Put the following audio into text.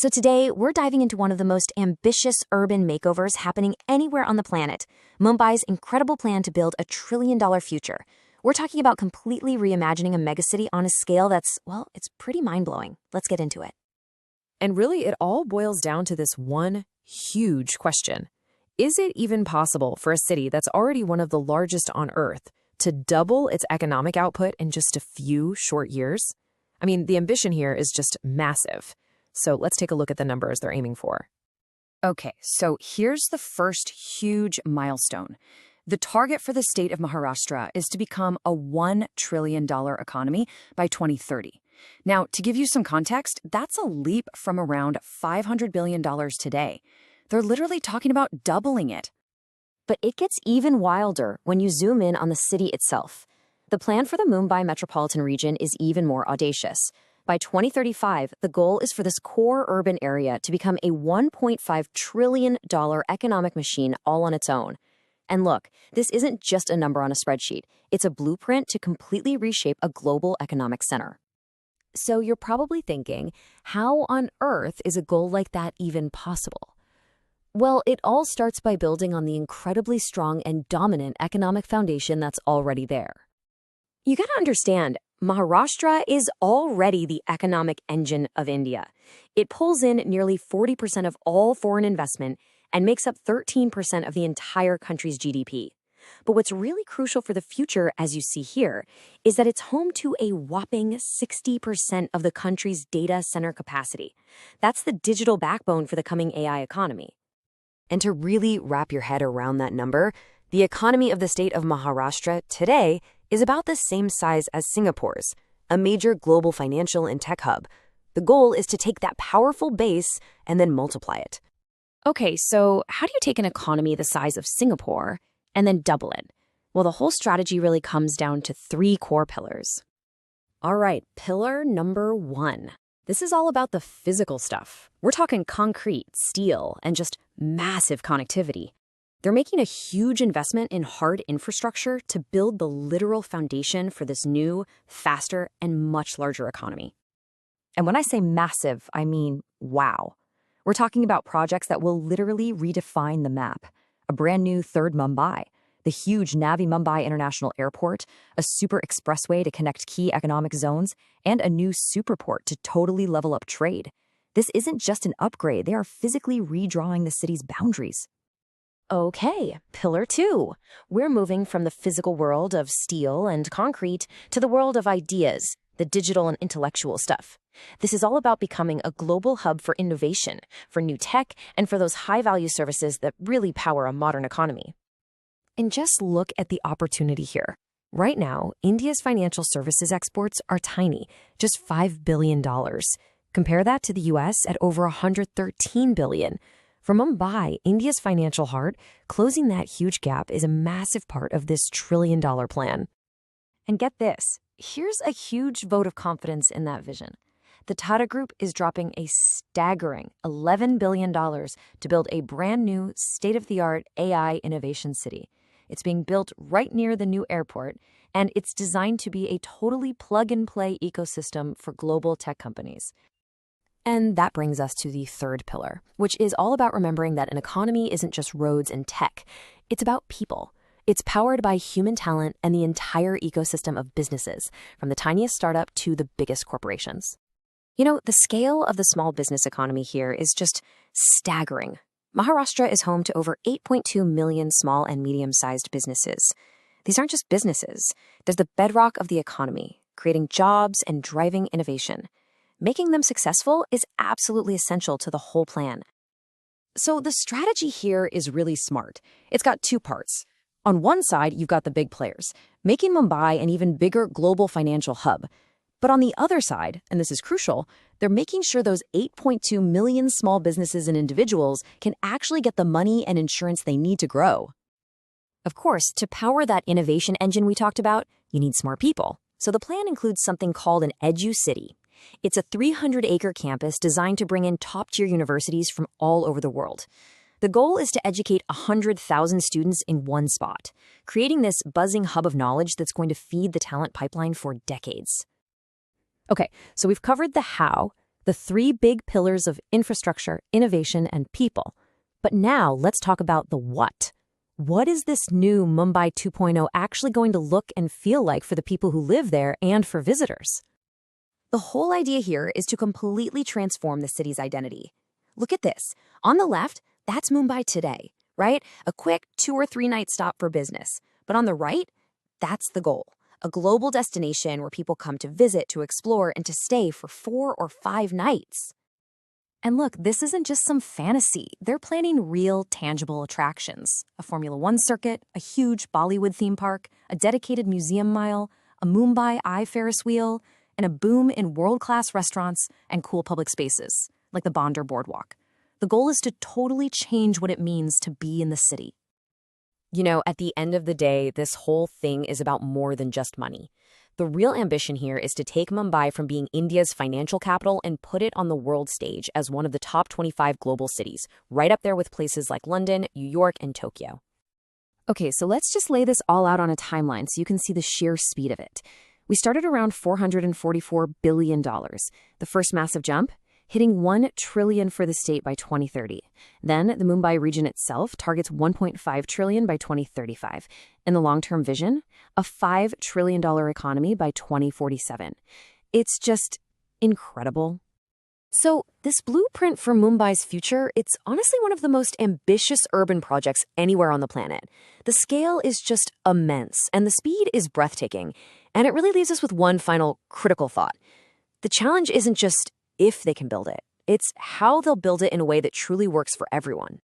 So today, we're diving into one of the most ambitious urban makeovers happening anywhere on the planet, Mumbai's incredible plan to build a trillion-dollar future. We're talking about completely reimagining a megacity on a scale that's, well, it's pretty mind-blowing. Let's get into it. And really, it all boils down to this one huge question. Is it even possible for a city that's already one of the largest on Earth to double its economic output in just a few short years? I mean, the ambition here is just massive. So let's take a look at the numbers they're aiming for. Okay, so here's the first huge milestone. The target for the state of Maharashtra is to become a $1 trillion economy by 2030. Now, to give you some context, that's a leap from around $500 billion today. They're literally talking about doubling it. But it gets even wilder when you zoom in on the city itself. The plan for the Mumbai metropolitan region is even more audacious. By 2035, the goal is for this core urban area to become a $1.5 trillion economic machine all on its own. And look, this isn't just a number on a spreadsheet. It's a blueprint to completely reshape a global economic center. So you're probably thinking, how on earth is a goal like that even possible? Well, it all starts by building on the incredibly strong and dominant economic foundation that's already there. You gotta understand, Maharashtra is already the economic engine of India. It pulls in nearly 40% of all foreign investment and makes up 13% of the entire country's GDP. But what's really crucial for the future, as you see here, is that it's home to a whopping 60% of the country's data center capacity. That's the digital backbone for the coming AI economy. And to really wrap your head around that number, the economy of the state of Maharashtra today is about the same size as Singapore's, a major global financial and tech hub. The goal is to take that powerful base and then multiply it. Okay, so how do you take an economy the size of Singapore and then double it? Well, the whole strategy really comes down to 3 core pillars. All right, pillar number 1. This is all about the physical stuff. We're talking concrete, steel, and just massive connectivity. They're making a huge investment in hard infrastructure to build the literal foundation for this new, faster, and much larger economy. And when I say massive, I mean wow. We're talking about projects that will literally redefine the map. A brand new third Mumbai, the huge Navi Mumbai International Airport, a super expressway to connect key economic zones, and a new superport to totally level up trade. This isn't just an upgrade, they are physically redrawing the city's boundaries. Okay, pillar 2. We're moving from the physical world of steel and concrete to the world of ideas, the digital and intellectual stuff. This is all about becoming a global hub for innovation, for new tech, and for those high-value services that really power a modern economy. And just look at the opportunity here. Right now, India's financial services exports are tiny, just $5 billion. Compare that to the US at over $113 billion. For Mumbai, India's financial heart, closing that huge gap is a massive part of this trillion-dollar plan. And get this, here's a huge vote of confidence in that vision. The Tata Group is dropping a staggering $11 billion to build a brand new, state-of-the-art AI innovation city. It's being built right near the new airport, and it's designed to be a totally plug-and-play ecosystem for global tech companies. And that brings us to the third pillar, which is all about remembering that an economy isn't just roads and tech. It's about people. It's powered by human talent and the entire ecosystem of businesses, from the tiniest startup to the biggest corporations. You know, the scale of the small business economy here is just staggering. Maharashtra is home to over 8.2 million small and medium-sized businesses. These aren't just businesses. They're the bedrock of the economy, creating jobs and driving innovation. Making them successful is absolutely essential to the whole plan. So the strategy here is really smart. It's got 2 parts. On one side, you've got the big players, making Mumbai an even bigger global financial hub. But on the other side, and this is crucial, they're making sure those 8.2 million small businesses and individuals can actually get the money and insurance they need to grow. Of course, to power that innovation engine we talked about, you need smart people. So the plan includes something called an Edu City. It's a 300-acre campus designed to bring in top-tier universities from all over the world. The goal is to educate 100,000 students in one spot, creating this buzzing hub of knowledge that's going to feed the talent pipeline for decades. Okay, so we've covered the how, The three big pillars of infrastructure, innovation, and people. But now let's talk about the what. What is this new Mumbai 2.0 actually going to look and feel like for the people who live there and for visitors? The whole idea here is to completely transform the city's identity. Look at this. On the left, that's Mumbai today, right? A quick 2 or 3 night stop for business. But on the right, that's the goal. A global destination where people come to visit, to explore, and to stay for 4 or 5 nights. And look, this isn't just some fantasy. They're planning real, tangible attractions. A Formula One circuit, a huge Bollywood theme park, a dedicated museum mile, a Mumbai Eye Ferris wheel, and a boom in world-class restaurants and cool public spaces, like the Bonder Boardwalk. The goal is to totally change what it means to be in the city. You know, at the end of the day, this whole thing is about more than just money. The real ambition here is to take Mumbai from being India's financial capital and put it on the world stage as one of the top 25 global cities, right up there with places like London, New York, and Tokyo. Okay, so let's just lay this all out on a timeline so you can see the sheer speed of it. We started around $444 billion. The first massive jump, hitting $1 trillion for the state by 2030. Then the Mumbai region itself targets $1.5 trillion by 2035. In the long-term vision, a $5 trillion economy by 2047. It's just incredible. So this blueprint for Mumbai's future, it's honestly one of the most ambitious urban projects anywhere on the planet. The scale is just immense, and the speed is breathtaking. And it really leaves us with one final critical thought. The challenge isn't just if they can build it. It's how they'll build it in a way that truly works for everyone.